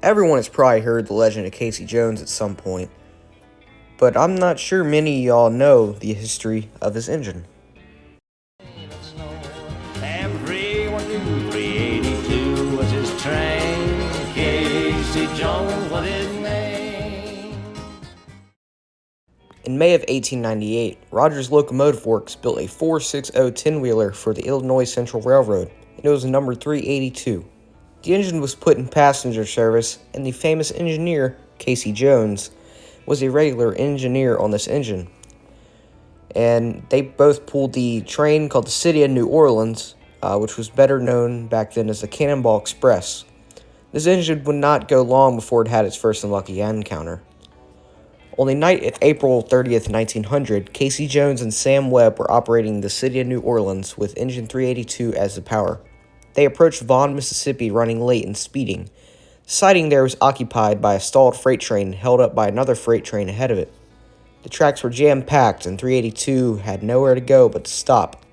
Everyone has probably heard the legend of Casey Jones at some point, but I'm not sure many of y'all know the history of his engine. Everyone knew 382 was his train. Casey Jones was his name. In May of 1898, Rogers Locomotive Works built a 460 10-wheeler for the Illinois Central Railroad, and it was number 382. The engine was put in passenger service, and the famous engineer, Casey Jones, was a regular engineer on this engine. And they both pulled the train called the City of New Orleans, which was better known back then as the Cannonball Express. This engine would not go long before it had its first unlucky encounter. On the night of April 30th, 1900, Casey Jones and Sam Webb were operating the City of New Orleans with engine 382 as the power. They approached Vaughn, Mississippi, running late and speeding. The siding there was occupied by a stalled freight train held up by another freight train ahead of it. The tracks were jam-packed, and 382 had nowhere to go but to stop.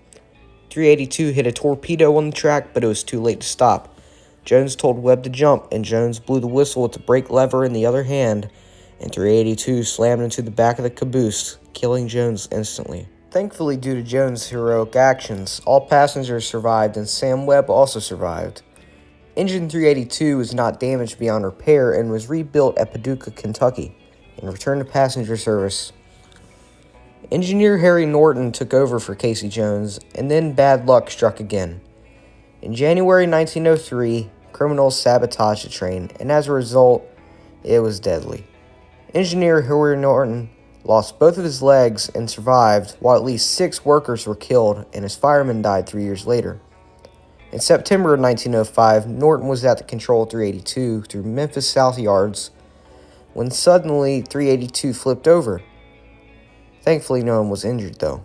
382 hit a torpedo on the track, but it was too late to stop. Jones told Webb to jump, and Jones blew the whistle with the brake lever in the other hand, and 382 slammed into the back of the caboose, killing Jones instantly. Thankfully, due to Jones' heroic actions, all passengers survived and Sam Webb also survived. Engine 382 was not damaged beyond repair and was rebuilt at Paducah, Kentucky, and returned to passenger service. Engineer Harry Norton took over for Casey Jones, and then bad luck struck again. In January 1903, criminals sabotaged the train, and as a result, it was deadly. Engineer Harry Norton lost both of his legs and survived, while at least 6 workers were killed, and his fireman died 3 years later. In September of 1905, Norton was at the control of 382 through Memphis South Yards, when suddenly 382 flipped over. Thankfully, no one was injured, though.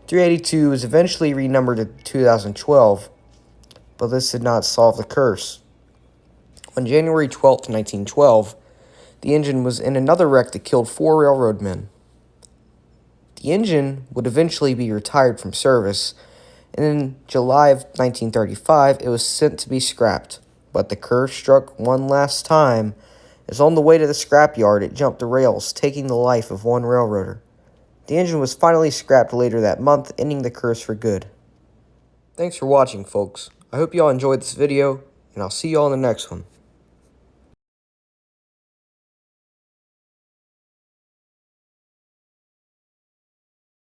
382 was eventually renumbered in 2012, but this did not solve the curse. On January 12, 1912, the engine was in another wreck that killed 4 railroad men. The engine would eventually be retired from service, and in July of 1935, it was sent to be scrapped. But the curse struck one last time, as on the way to the scrapyard, it jumped the rails, taking the life of 1 railroader. The engine was finally scrapped later that month, ending the curse for good. Thanks for watching, folks. I hope y'all enjoyed this video, and I'll see y'all in the next one.